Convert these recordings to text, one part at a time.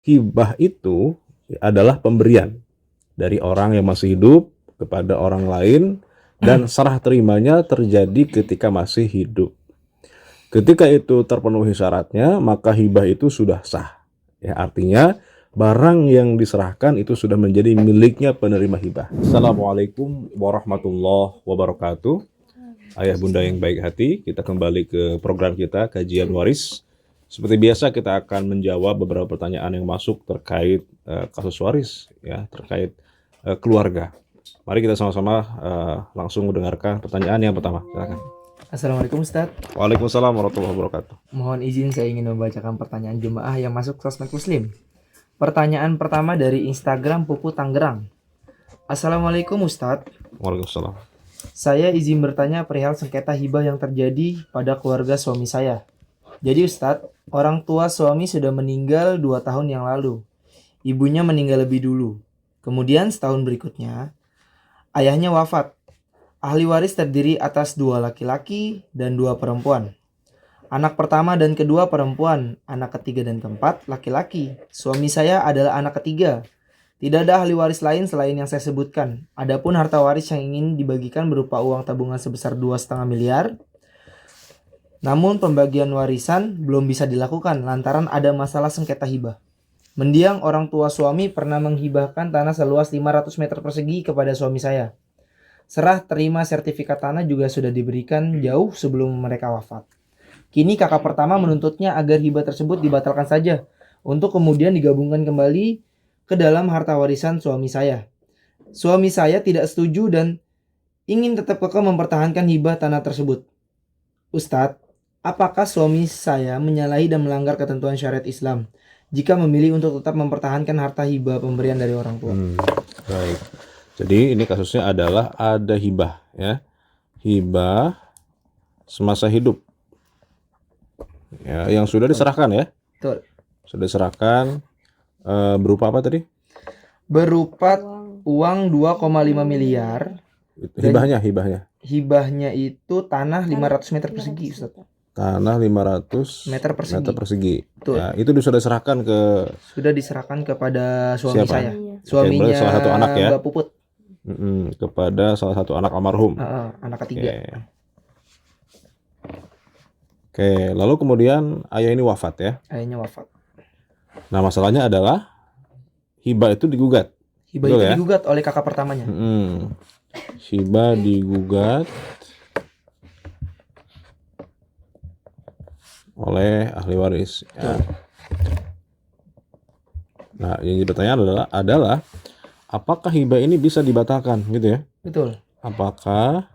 hibah itu adalah pemberian dari orang yang masih hidup kepada orang lain dan serah terimanya terjadi ketika masih hidup. Ketika itu terpenuhi syaratnya, maka hibah itu sudah sah. Ya, artinya barang yang diserahkan itu sudah menjadi miliknya penerima hibah. Assalamualaikum warahmatullahi wabarakatuh. Ayah bunda yang baik hati, kita kembali ke program kita, kajian waris. Seperti biasa kita akan menjawab beberapa pertanyaan yang masuk terkait kasus waris, ya, terkait keluarga. Mari kita sama-sama langsung mendengarkan pertanyaan yang pertama. Silakan. Assalamualaikum Ustadz. Waalaikumsalam warahmatullahi wabarakatuh. Mohon izin saya ingin membacakan pertanyaan jemaah yang masuk sosmed muslim. Pertanyaan pertama dari Instagram Pupu Tangerang. Assalamualaikum Ustadz. Waalaikumsalam. Saya izin bertanya perihal sengketa hibah yang terjadi pada keluarga suami saya. Jadi Ustadz, orang tua suami sudah meninggal 2 tahun yang lalu. Ibunya meninggal lebih dulu. Kemudian setahun berikutnya, ayahnya wafat. Ahli waris terdiri atas 2 laki-laki dan 2 perempuan. Anak pertama dan kedua perempuan, anak ketiga dan keempat laki-laki. Suami saya adalah anak ketiga. Tidak ada ahli waris lain selain yang saya sebutkan. Adapun harta waris yang ingin dibagikan berupa uang tabungan sebesar 2,5 miliar. Namun pembagian warisan belum bisa dilakukan lantaran ada masalah sengketa hibah. Mendiang orang tua suami pernah menghibahkan tanah seluas 500 meter persegi kepada suami saya. Serah terima sertifikat tanah juga sudah diberikan jauh sebelum mereka wafat. Kini kakak pertama menuntutnya agar hibah tersebut dibatalkan saja untuk kemudian digabungkan kembali ke dalam harta warisan suami saya. Suami saya tidak setuju dan ingin tetap kekeh mempertahankan hibah tanah tersebut. Ustadz, apakah suami saya menyalahi dan melanggar ketentuan syariat Islam jika memilih untuk tetap mempertahankan harta hibah pemberian dari orang tua? Baik. Jadi ini kasusnya adalah ada hibah, ya. Hibah semasa hidup. Ya, yang sudah diserahkan ya. Betul. Sudah diserahkan berupa apa tadi? Berupa uang 2,5 miliar. Hibahnya. Hibahnya itu tanah 500 meter persegi, Ustaz. Tanah 500 meter persegi. Betul. Ya, itu sudah diserahkan sudah diserahkan kepada suami siapa? saya. Suaminya salah satu anak ya. Mbak Puput. Kepada salah satu anak almarhum. Anak ketiga. Oke, lalu kemudian ayah ini wafat ya. Ayahnya wafat. Nah, masalahnya adalah hibah itu digugat. Hibah itu digugat oleh kakak pertamanya. Hibah digugat oleh ahli waris. Ya. Nah, yang jadi pertanyaan adalah apakah hibah ini bisa dibatalkan, gitu ya? Betul. Apakah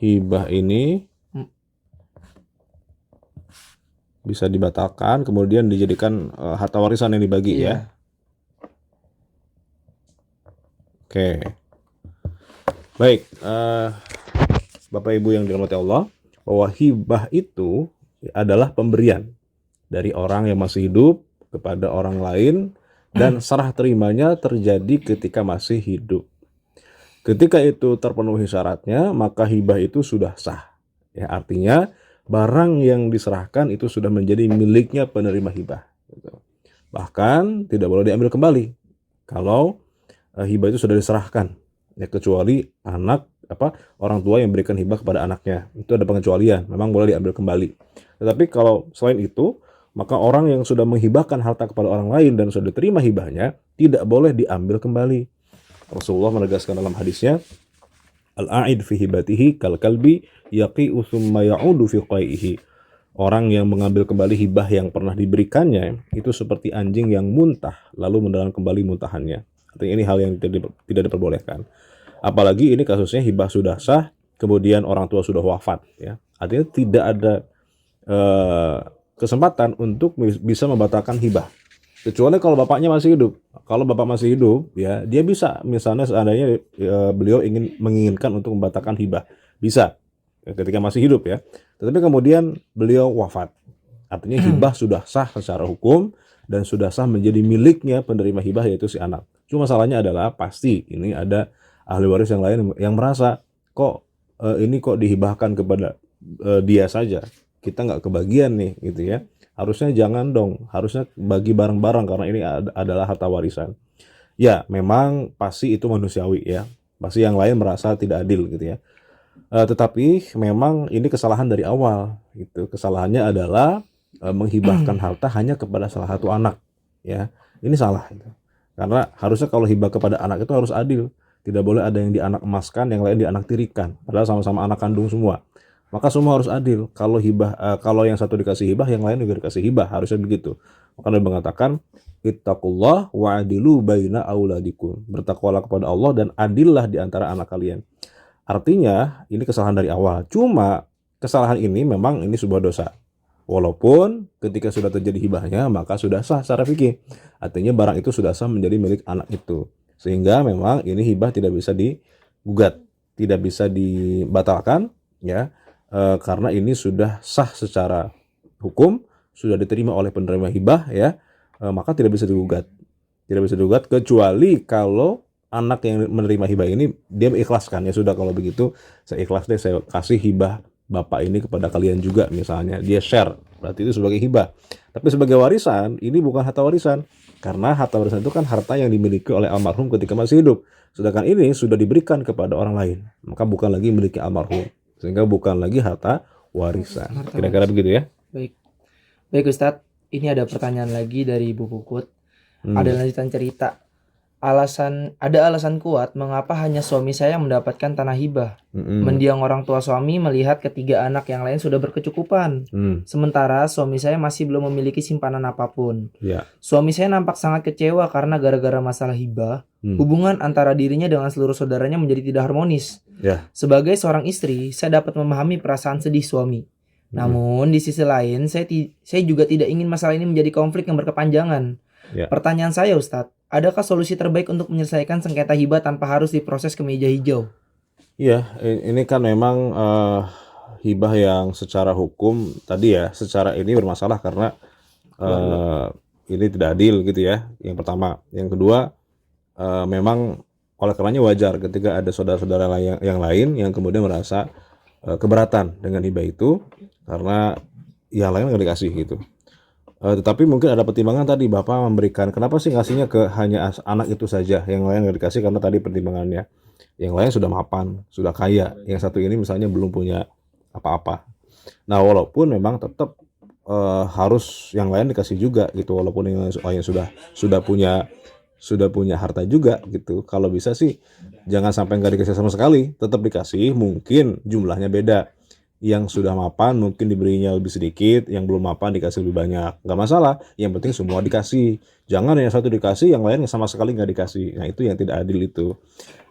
hibah ini bisa dibatalkan kemudian dijadikan harta warisan yang dibagi ya? Oke. Baik, Bapak Ibu yang dirahmati Allah, bahwa hibah itu adalah pemberian dari orang yang masih hidup kepada orang lain dan serah terimanya terjadi ketika masih hidup. Ketika itu terpenuhi syaratnya, maka hibah itu sudah sah. Ya, artinya barang yang diserahkan itu sudah menjadi miliknya penerima hibah. Bahkan tidak boleh diambil kembali kalau hibah itu sudah diserahkan. Ya, kecuali orang tua yang berikan hibah kepada anaknya. Itu ada pengecualian, memang boleh diambil kembali. Tetapi kalau selain itu, maka orang yang sudah menghibahkan harta kepada orang lain dan sudah diterima hibahnya tidak boleh diambil kembali. Rasulullah menegaskan dalam hadisnya, al-a'id fi hibatihi kal kalbi yaqi'u thumma ya'udu fi qai'ihi. Orang yang mengambil kembali hibah yang pernah diberikannya itu seperti anjing yang muntah lalu menelan kembali muntahannya. Artinya ini hal yang tidak diperbolehkan. Apalagi ini kasusnya hibah sudah sah, kemudian orang tua sudah wafat, ya. Artinya tidak ada kesempatan untuk bisa membatalkan hibah. Kecuali kalau bapaknya masih hidup. Kalau bapak masih hidup, ya dia bisa, misalnya seandainya beliau menginginkan untuk membatalkan hibah, bisa ketika masih hidup ya. Tetapi kemudian beliau wafat. Artinya hibah sudah sah secara hukum dan sudah sah menjadi miliknya penerima hibah yaitu si anak. Cuma masalahnya adalah pasti ini ada ahli waris yang lain yang merasa ini kok dihibahkan kepada dia saja. Kita nggak kebagian nih gitu ya. harusnya jangan dong, harusnya bagi bareng-bareng karena ini adalah harta warisan. Ya, memang pasti itu manusiawi ya. Pasti yang lain merasa tidak adil gitu ya. Tetapi memang ini kesalahan dari awal gitu. Kesalahannya adalah menghibahkan harta hanya kepada salah satu anak ya. Ini salah gitu. Karena harusnya kalau hibah kepada anak itu harus adil. Tidak boleh ada yang dianak emaskan, yang lain dianak tirikan. Padahal sama-sama anak kandung semua. Maka semua harus adil. Kalau kalau yang satu dikasih hibah, yang lain juga dikasih hibah. Harusnya begitu. Maka Nabi mengatakan, ittaqullah wa'adilu baina auladikum. Bertakwalah kepada Allah dan adillah di antara anak kalian. Artinya ini kesalahan dari awal. Cuma kesalahan ini memang ini sebuah dosa. Walaupun ketika sudah terjadi hibahnya maka sudah sah secara fikih. Artinya barang itu sudah sah menjadi milik anak itu. Sehingga memang ini hibah tidak bisa digugat, tidak bisa dibatalkan ya. Karena ini sudah sah secara hukum, sudah diterima oleh penerima hibah ya. Maka tidak bisa digugat. Tidak bisa digugat kecuali kalau anak yang menerima hibah ini dia mengikhlaskan, ya sudah kalau begitu saya ikhlas deh, saya kasih hibah bapak ini kepada kalian juga misalnya, dia share, berarti itu sebagai hibah. Tapi sebagai warisan ini bukan harta warisan, karena harta warisan itu kan harta yang dimiliki oleh almarhum ketika masih hidup, sedangkan ini sudah diberikan kepada orang lain, maka bukan lagi milik almarhum, sehingga bukan lagi harta warisan. Kira-kira begitu ya. Baik Ustadz, ini ada pertanyaan lagi dari Ibu Puput. Ada lanjutan cerita. Ada alasan kuat mengapa hanya suami saya yang mendapatkan tanah hibah. Mendiang orang tua suami melihat ketiga anak yang lain sudah berkecukupan. Sementara suami saya masih belum memiliki simpanan apapun. Suami saya nampak sangat kecewa karena gara-gara masalah hibah, hubungan antara dirinya dengan seluruh saudaranya menjadi tidak harmonis. Sebagai seorang istri, saya dapat memahami perasaan sedih suami. Namun di sisi lain, saya juga tidak ingin masalah ini menjadi konflik yang berkepanjangan. Pertanyaan saya Ustadz, adakah solusi terbaik untuk menyelesaikan sengketa hibah tanpa harus diproses ke meja hijau? Iya, ini kan memang hibah yang secara hukum tadi ya, secara ini bermasalah karena ini tidak adil gitu ya. Yang pertama, yang kedua memang oleh karenanya wajar ketika ada saudara-saudara yang lain yang kemudian merasa keberatan dengan hibah itu karena yang lain nggak dikasih gitu. Tetapi mungkin ada pertimbangan tadi Bapak memberikan, kenapa sih ngasihnya ke hanya anak itu saja, yang lain nggak dikasih karena tadi pertimbangannya, yang lain sudah mapan, sudah kaya, yang satu ini misalnya belum punya apa-apa. Nah walaupun memang tetap harus yang lain dikasih juga gitu, walaupun yang lain sudah punya harta juga gitu. Kalau bisa sih jangan sampai nggak dikasih sama sekali, tetap dikasih, mungkin jumlahnya beda. Yang sudah mapan mungkin diberinya lebih sedikit, yang belum mapan dikasih lebih banyak, nggak masalah, yang penting semua dikasih. Jangan yang satu dikasih, yang lain sama sekali nggak dikasih. Nah itu yang tidak adil itu.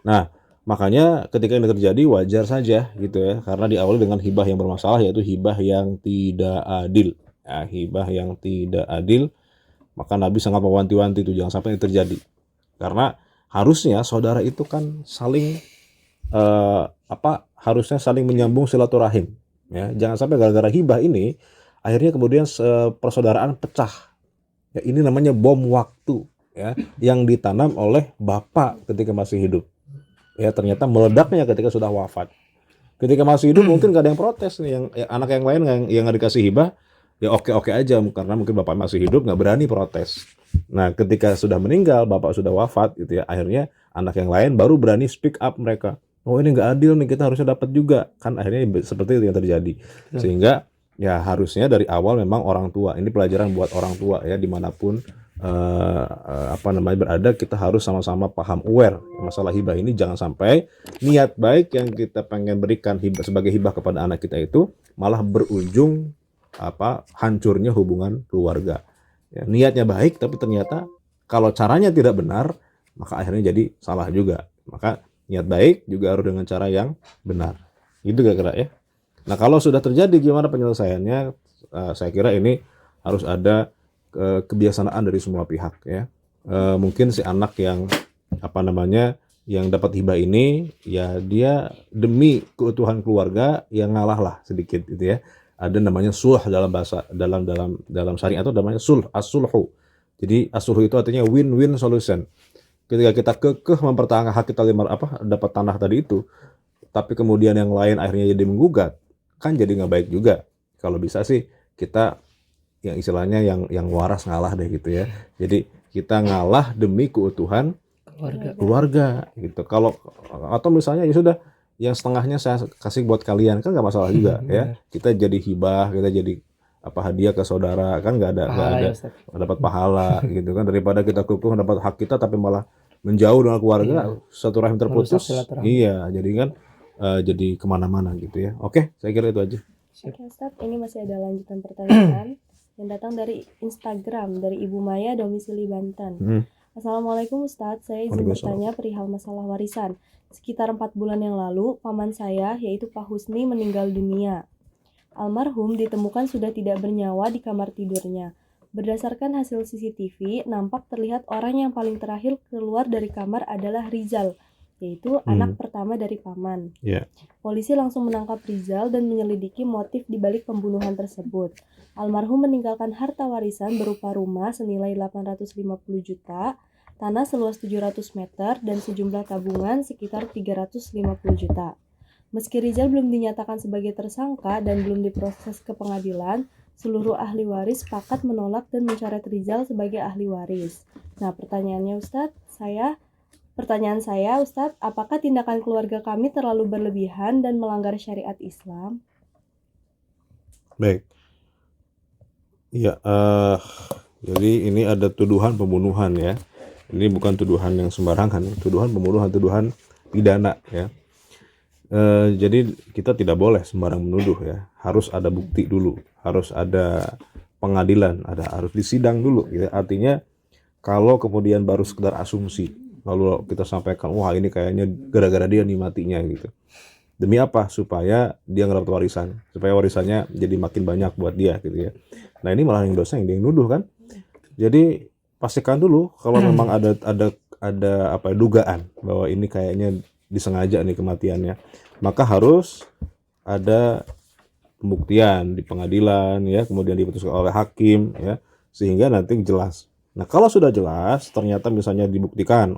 Nah makanya ketika ini terjadi wajar saja gitu ya, karena diawali dengan hibah yang bermasalah, yaitu hibah yang tidak adil. Nah, hibah yang tidak adil, maka Nabi sangat mewanti-wanti itu jangan sampai ini terjadi. Karena harusnya saudara itu kan saling harusnya saling menyambung silaturahim. Ya, jangan sampai gara-gara hibah ini akhirnya kemudian persaudaraan pecah. Ya, ini namanya bom waktu ya, yang ditanam oleh bapak ketika masih hidup. Ya, ternyata meledaknya ketika sudah wafat. Ketika masih hidup mungkin gak ada yang protes nih, yang anak yang lain yang nggak dikasih hibah ya oke-oke aja karena mungkin bapak masih hidup nggak berani protes. Nah, ketika sudah meninggal, bapak sudah wafat gitu ya, akhirnya anak yang lain baru berani speak up mereka. Oh ini nggak adil nih, kita harusnya dapat juga kan, akhirnya seperti itu yang terjadi. Sehingga ya harusnya dari awal memang orang tua, ini pelajaran buat orang tua ya, dimanapun berada, kita harus sama-sama paham, aware masalah hibah ini. Jangan sampai niat baik yang kita pengen berikan hibah sebagai hibah kepada anak kita itu malah berujung hancurnya hubungan keluarga ya. Niatnya baik tapi ternyata kalau caranya tidak benar maka akhirnya jadi salah juga. Maka niat baik juga harus dengan cara yang benar. Itu kira-kira ya. Nah kalau sudah terjadi gimana penyelesaiannya? Saya kira ini harus ada kebiasaan dari semua pihak ya. Mungkin si anak yang yang dapat hibah ini ya dia demi keutuhan keluarga yang ngalah lah sedikit gitu ya. Ada namanya sulh dalam bahasa dalam syariat itu namanya sulh, as-sulhu. Jadi as-sulhu itu artinya win-win solution. Ketika kita kekeh mempertahankan hak kita dapat tanah tadi itu, tapi kemudian yang lain akhirnya jadi menggugat, kan jadi nggak baik juga. Kalau bisa sih kita yang istilahnya yang waras ngalah deh gitu ya. Jadi kita ngalah demi keutuhan keluarga gitu. Kalau atau misalnya ya sudah yang setengahnya saya kasih buat kalian kan nggak masalah juga ya. Kita jadi hibah, kita jadi hadiah ke saudara kan nggak ada Pahala ya Ustaz. dapat pahala gitu kan, daripada kita kukuh dapat hak kita tapi malah menjauh dengan keluarga, satu rahim terputus. Merusak silaturahmi. Iya, jadi kan jadi kemana-mana gitu ya. Oke, saya kira itu aja. Oke Ustadz, ini masih ada lanjutan pertanyaan yang datang dari Instagram dari Ibu Maya domisili Banten. Assalamualaikum Ustadz, saya izin bertanya perihal masalah warisan. Sekitar 4 bulan yang lalu, paman saya yaitu Pak Husni meninggal dunia. Almarhum ditemukan sudah tidak bernyawa di kamar tidurnya. Berdasarkan hasil CCTV, nampak terlihat orang yang paling terakhir keluar dari kamar adalah Rizal, yaitu anak pertama dari paman. Polisi langsung menangkap Rizal dan menyelidiki motif di balik pembunuhan tersebut. Almarhum meninggalkan harta warisan berupa rumah senilai 850 juta, tanah seluas 700 meter, dan sejumlah tabungan sekitar 350 juta. Meski Rizal belum dinyatakan sebagai tersangka dan belum diproses ke pengadilan, seluruh ahli waris sepakat menolak dan mencoret Rizal sebagai ahli waris. Nah, pertanyaan saya, Ustadz, apakah tindakan keluarga kami terlalu berlebihan dan melanggar syariat Islam? Baik. Ya, jadi ini ada tuduhan pembunuhan ya. Ini bukan tuduhan yang sembarangan, tuduhan pembunuhan, tuduhan pidana ya. Jadi kita tidak boleh sembarang menuduh ya. Harus ada bukti dulu, harus ada pengadilan, harus disidang dulu. Gitu. Artinya kalau kemudian baru sekedar asumsi, lalu kita sampaikan, wah ini kayaknya gara-gara dia nih matinya gitu. Demi apa? Supaya dia ngedapat warisan, supaya warisannya jadi makin banyak buat dia gitu ya. Nah ini malah yang dosa yang dia nuduh kan. Jadi pastikan dulu kalau memang ada dugaan bahwa ini kayaknya disengaja nih kematiannya, maka harus ada pembuktian di pengadilan ya, kemudian diputuskan oleh hakim ya, sehingga nanti jelas. Nah kalau sudah jelas ternyata misalnya dibuktikan,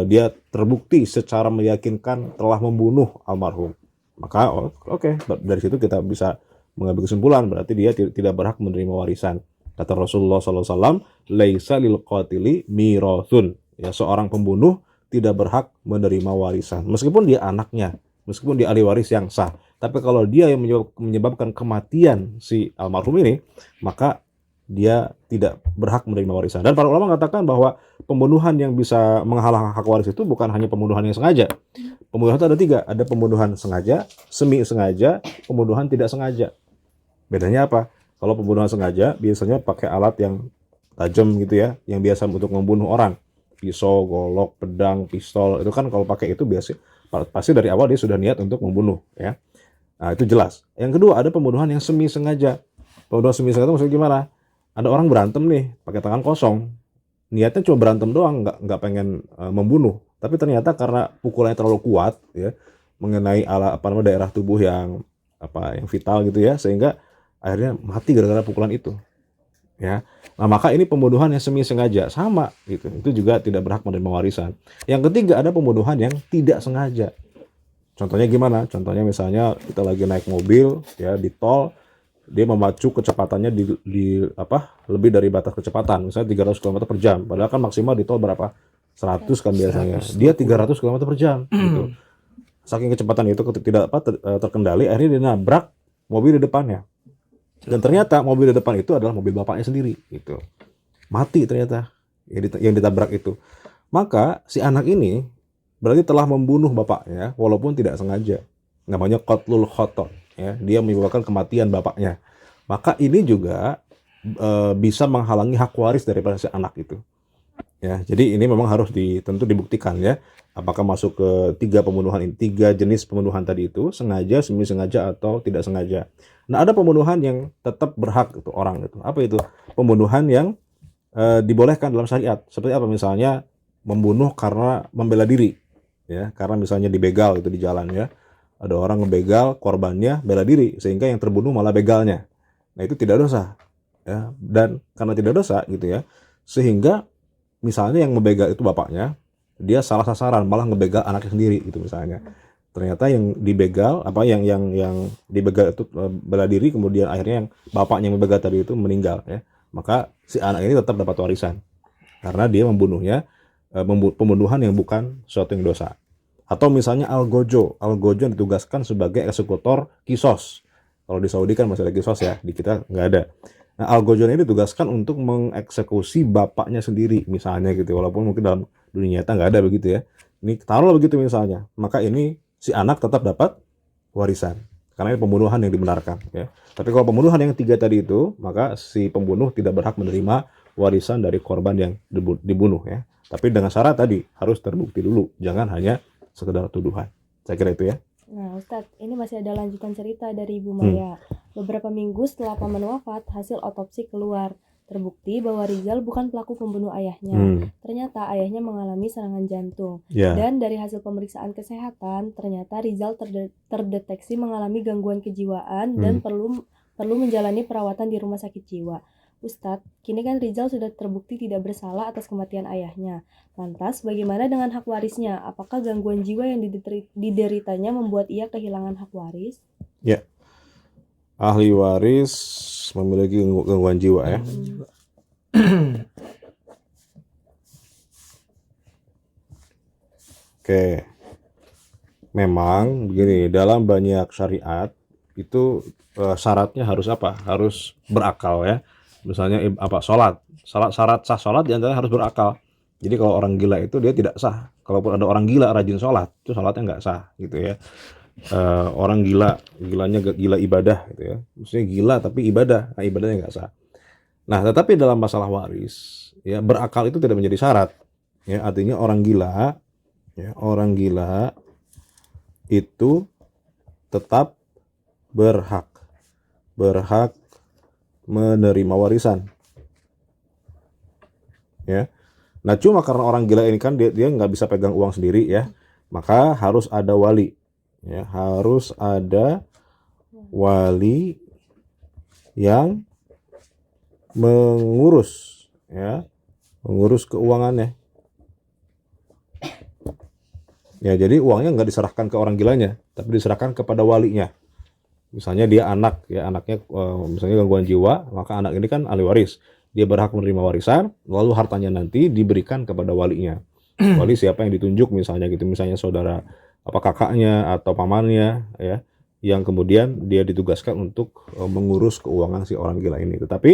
dia terbukti secara meyakinkan telah membunuh almarhum, maka dari situ kita bisa mengambil kesimpulan berarti dia tidak berhak menerima warisan. Kata Rasulullah SAW, laisa lil qatili mirathun, ya seorang pembunuh tidak berhak menerima warisan meskipun dia anaknya, meskipun dia ahli waris yang sah. Tapi kalau dia yang menyebabkan kematian si almarhum ini, maka dia tidak berhak menerima warisan. Dan para ulama mengatakan bahwa pembunuhan yang bisa menghalang hak waris itu bukan hanya pembunuhan yang sengaja. Pembunuhan itu ada 3, ada pembunuhan sengaja, semi sengaja, pembunuhan tidak sengaja. Bedanya apa? Kalau pembunuhan sengaja biasanya pakai alat yang tajam gitu ya, yang biasa untuk membunuh orang. Pisau, golok, pedang, pistol, itu kan kalau pakai itu pasti dari awal dia sudah niat untuk membunuh ya. Nah itu jelas. Yang kedua ada pembunuhan yang semi sengaja. Pembunuhan semi sengaja itu maksudnya gimana? Ada orang berantem nih pakai tangan kosong, niatnya cuma berantem doang, nggak pengen membunuh, tapi ternyata karena pukulannya terlalu kuat ya, mengenai daerah tubuh yang vital gitu ya, sehingga akhirnya mati gara-gara pukulan itu ya. Nah maka ini pembunuhan yang semi sengaja, sama gitu, itu juga tidak berhak menerima warisan. Yang ketiga ada pembunuhan yang tidak sengaja. Contohnya gimana? Contohnya misalnya kita lagi naik mobil ya di tol, dia memacu kecepatannya di lebih dari batas kecepatan, misalnya 300 km per jam, padahal kan maksimal di tol berapa? 100 kan biasanya. Dia 300 km per jam gitu. Saking kecepatan itu tidak terkendali, akhirnya dia nabrak mobil di depannya. Dan ternyata mobil di depan itu adalah mobil bapaknya sendiri gitu. Mati ternyata yang ditabrak itu. Maka si anak ini berarti telah membunuh bapaknya walaupun tidak sengaja. Namanya qatlul khata ya, dia menyebabkan kematian bapaknya. Maka ini juga bisa menghalangi hak waris daripada si anak itu. Ya, jadi ini memang harus tentu dibuktikan ya, apakah masuk ke 3 pembunuhan ini, 3 jenis pembunuhan tadi itu, sengaja, semi sengaja atau tidak sengaja. Nah, ada pembunuhan yang tetap berhak itu orang itu. Apa itu? Pembunuhan yang dibolehkan dalam syariat. Seperti apa? Misalnya membunuh karena membela diri. Ya, karena misalnya dibegal itu di jalan ya. Ada orang ngebegal, korbannya bela diri sehingga yang terbunuh malah begalnya. Nah, itu tidak dosa. Ya, dan karena tidak dosa gitu ya. Sehingga misalnya yang ngebegal itu bapaknya, dia salah sasaran malah ngebegal anaknya sendiri gitu misalnya. Ternyata yang dibegal yang dibegal itu bela diri, kemudian akhirnya yang bapaknya yang begal tadi itu meninggal ya. Maka si anak ini tetap dapat warisan karena dia membunuhnya, pembunuhan yang bukan suatu yang dosa. Atau misalnya Algojo yang ditugaskan sebagai eksekutor kisos. Kalau di Saudi kan masih ada kisos ya, di kita nggak ada. Nah, Algojo ini ditugaskan untuk mengeksekusi bapaknya sendiri misalnya gitu, walaupun mungkin dalam dunia nyata nggak ada begitu ya. Ini taruhlah begitu misalnya, maka ini si anak tetap dapat warisan karena ini pembunuhan yang dibenarkan ya. Tapi kalau pembunuhan yang 3 tadi itu, maka si pembunuh tidak berhak menerima warisan dari korban yang dibunuh ya. Tapi dengan syarat tadi harus terbukti dulu, jangan hanya sekedar tuduhan. Saya kira itu ya. Nah, Ustadz, ini masih ada lanjutan cerita dari Ibu Maya. Beberapa minggu setelah paman wafat, hasil otopsi keluar. Terbukti bahwa Rizal bukan pelaku pembunuh ayahnya. Ternyata ayahnya mengalami serangan jantung. Dan dari hasil pemeriksaan kesehatan, ternyata Rizal terdeteksi mengalami gangguan kejiwaan dan perlu menjalani perawatan di rumah sakit jiwa. Ustadz, kini kan Rizal sudah terbukti tidak bersalah atas kematian ayahnya. Lantas, bagaimana dengan hak warisnya? Apakah gangguan jiwa yang dideritanya membuat ia kehilangan hak waris? Ya, ahli waris memiliki gangguan jiwa ya. Oke, memang begini, dalam banyak syariat itu syaratnya harus apa? Harus berakal ya. Misalnya sholat syarat sah sholat diantaranya harus berakal. Jadi kalau orang gila itu dia tidak sah. Kalaupun ada orang gila rajin sholat, itu sholatnya nggak sah gitu ya. Orang gilanya gila ibadah gitu ya. Maksudnya gila tapi ibadah, nah ibadahnya nggak sah. Nah, tetapi dalam masalah waris ya, berakal itu tidak menjadi syarat. Ya, artinya orang gila itu tetap berhak menerima warisan. Ya. Nah, cuma karena orang gila ini kan dia nggak bisa pegang uang sendiri ya, maka harus ada wali. Ya, harus ada wali yang mengurus keuangannya. Ya, jadi uangnya nggak diserahkan ke orang gilanya, tapi diserahkan kepada walinya. Misalnya dia anaknya misalnya gangguan jiwa, maka anak ini kan ahli waris. Dia berhak menerima warisan, lalu hartanya nanti diberikan kepada walinya. Wali siapa yang ditunjuk misalnya gitu, misalnya saudara kakaknya atau pamannya ya, yang kemudian dia ditugaskan untuk mengurus keuangan si orang gila ini. Tetapi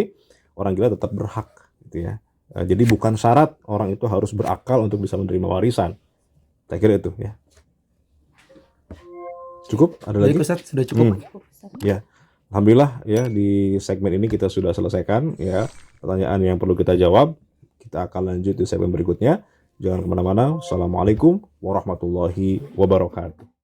orang gila tetap berhak gitu ya. Jadi bukan syarat orang itu harus berakal untuk bisa menerima warisan. Saya kira itu ya. Cukup? Ada lagi? Ustaz, sudah cukup. Ya, alhamdulillah ya, di segmen ini kita sudah selesaikan ya pertanyaan yang perlu kita jawab. Kita akan lanjut di segmen berikutnya. Jangan kemana-mana. Assalamualaikum warahmatullahi wabarakatuh.